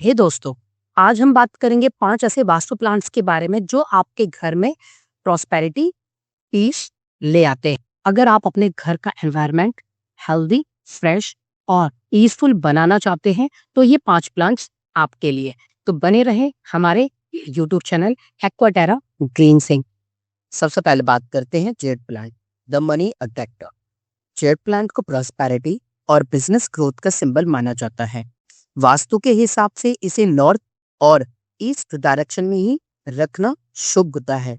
हे दोस्तों, आज हम बात करेंगे 5 ऐसे वास्तु प्लांट्स के बारे में जो आपके घर में प्रॉस्पेरिटी, पीस ले आते हैं। अगर आप अपने घर का एनवायरनमेंट हेल्दी, फ्रेश और पीसफुल बनाना चाहते हैं, तो ये 5 प्लांट्स आपके लिए। तो बने रहें हमारे यूट्यूब चैनल एक्वाटेरा ग्रीन सिंह। सबसे पहले बात करते हैं jade plant, the money attractor. Jade plant को प्रॉस्पेरिटी और बिजनेस ग्रोथ का सिंबल माना जाता है। वास्तु के हिसाब से इसे नॉर्थ और ईस्ट डायरेक्शन में ही रखना शुभ होता है,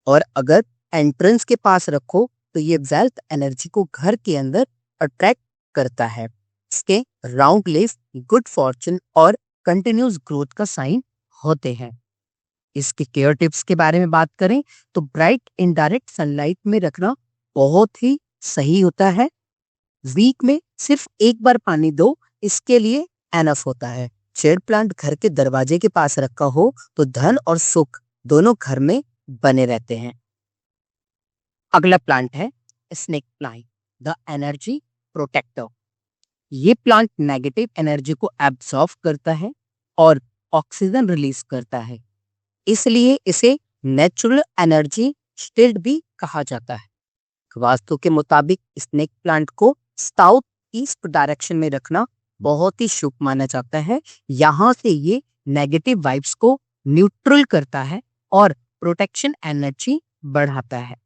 और अगर एंट्रेंस के पास रखो तो ये वेल्थ एनर्जी को घर के अंदर अट्रैक्ट करता है। इसके राउंड लीफ गुड फॉर्चून और कंटिन्यूस ग्रोथ का साइन होते हैं। इसके केयर टिप्स के बारे में बात करें तो ब्राइट इनडायरेक्ट सनलाइट में रखना बहुत ही सही होता है। वीक में सिर्फ एक बार पानी दो, इसके लिए एनफ होता है। जेड प्लांट घर के दरवाजे के पास रखा हो तो धन और सुख दोनों घर में बने रहते हैं। अगला प्लांट है snake plant, the energy protector. ये प्लांट नेगेटिव एनर्जी को एब्जॉर्ब करता है और ऑक्सीजन रिलीज करता है, इसलिए इसे नेचुरल एनर्जी शील्ड भी कहा जाता है। वास्तु के मुताबिक स्नेक प्लांट को साउथ ईस्ट डायरेक्शन में रखना बहुत ही शुभ माना जाता है। यहाँ से ये नेगेटिव वाइब्स को न्यूट्रल करता है और प्रोटेक्शन एनर्जी बढ़ाता है।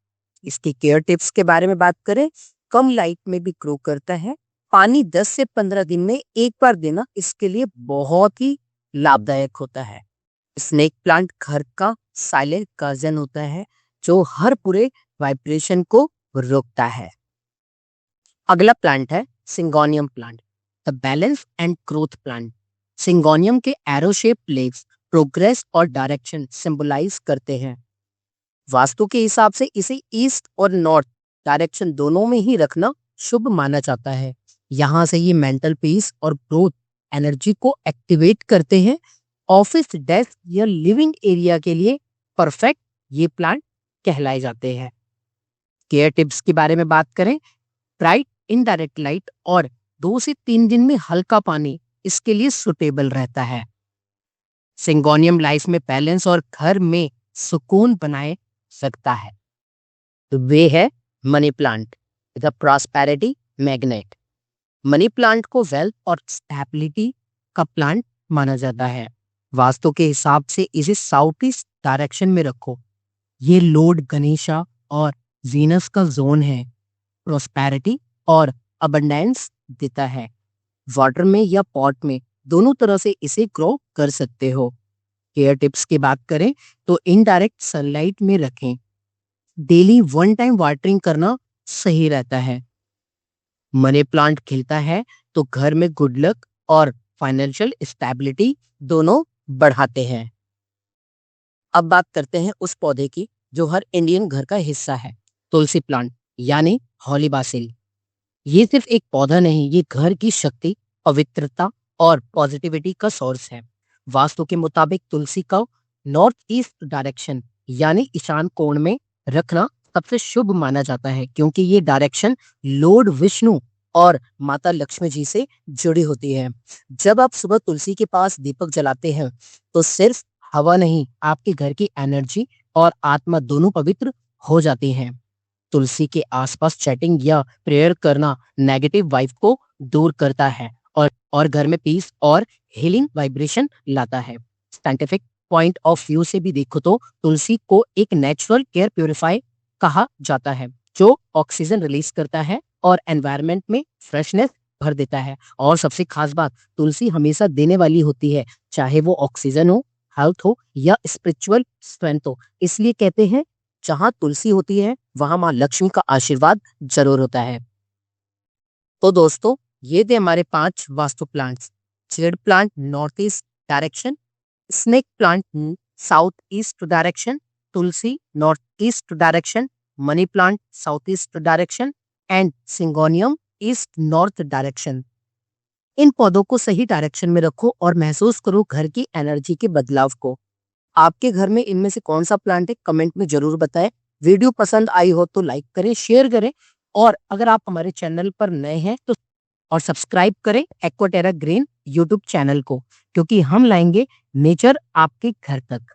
इसकी केयर टिप्स के बारे में बात करें, कम लाइट में भी ग्रो करता है। पानी 10 से 15 दिन में एक बार देना इसके लिए बहुत ही लाभदायक होता है। स्नेक प्लांट घर का साइलेंट गार्जियन होता है जो हर पूरे वाइब्रेशन को रोकता है। अगला प्लांट है syngonium plant, the balance and growth plant. Syngonium के एरो शेप लीव्स प्रोग्रेस और डायरेक्शन सिंबलाइज करते हैं। वास्तु के हिसाब से इसे ईस्ट और नॉर्थ डायरेक्शन दोनों में ही रखना शुभ माना जाता है। यहाँ से ये मेंटल पीस और ग्रोथ एनर्जी को एक्टिवेट करते हैं। ऑफिस, डेस्क या लिविंग एरिया के लिए परफेक्ट ये प्लांट कहलाए जाते हैं। केयर टिप्स के बारे में बात करें, ब्राइट इनडायरेक्ट लाइट और 2 से 3 दिन में हल्का पानी इसके लिए सुटेबल रहता है। सिंगोनियम लाइफ में बैलेंस और घर में सुकून बनाए सकता है। तो वे है money plant, the prosperity magnet. Money plant को वेल्थ और स्टेबिलिटी का प्लांट माना जाता है। वास्तु के हिसाब से इसे साउथ ईस्ट डायरेक्शन में रखो। ये लॉर्ड गणेशा और वीनस का जोन है, प्रॉस्पेरिटी और अबंडेंस देता है। वाटर में या पॉट में दोनों तरह से इसे ग्रो कर सकते हो। केयर टिप्स की बात करें तो इनडायरेक्ट सनलाइट में रखें। डेली 1 टाइम वाटरिंग करना सही रहता है। मनी प्लांट खिलता है तो घर में गुड लक और फाइनेंशियल स्टेबिलिटी दोनों बढ़ाते हैं। अब बात करते हैं उस पौधे की जो हर इंडियन घर का हिस्सा है, तुलसी प्लांट यानी हॉली बासिल। ये सिर्फ एक पौधा नहीं, ये घर की शक्ति, पवित्रता और पॉजिटिविटी का सोर्स है। वास्तु के मुताबिक तुलसी का नॉर्थ ईस्ट डायरेक्शन यानी ईशान कोण में रखना सबसे शुभ माना जाता है, क्योंकि ये डायरेक्शन लॉर्ड विष्णु और माता लक्ष्मी जी से जुड़ी होती है। जब आप सुबह तुलसी के पास दीपक जलाते हैं तो सिर्फ हवा नहीं, आपके घर की एनर्जी और आत्मा दोनों पवित्र हो जाती हैं। तुलसी के आसपास चैटिंग या प्रेयर करना नेगेटिव वाइब को दूर करता है और घर में पीस और हीलिंग वाइब्रेशन लाता है। साइंटिफिक पॉइंट ऑफ व्यू से भी देखो तो तुलसी को एक नेचुरल एयर प्यूरिफायर कहा जाता है, जो ऑक्सीजन रिलीज करता है और एनवायरनमेंट में फ्रेशनेस भर देता है। और सबसे खास बात, तुलसी हमेशा देने वाली होती है, चाहे वो ऑक्सीजन हो, हेल्थ हो या स्पिरिचुअल स्ट्रेंथ हो। इसलिए कहते हैं जहां तुलसी होती है वहां मां लक्ष्मी का आशीर्वाद जरूर होता है। तो दोस्तों, ये थे हमारे 5 vastu plants. Jade plant north east direction, snake plant south east direction, tulsi north east direction, money plant south east direction and syngonium east north direction. इन पौधों को सही डायरेक्शन में रखो और महसूस करो घर की एनर्जी के बदलाव को। आपके घर में इनमें से कौन सा प्लांट है, कमेंट में जरूर बताएं। वीडियो पसंद आई हो तो लाइक करें, शेयर करें, और अगर आप हमारे चैनल पर नए हैं तो और सब्सक्राइब करें एक्वाटेरा ग्रीन यूट्यूब चैनल को, क्योंकि हम लाएंगे नेचर आपके घर तक।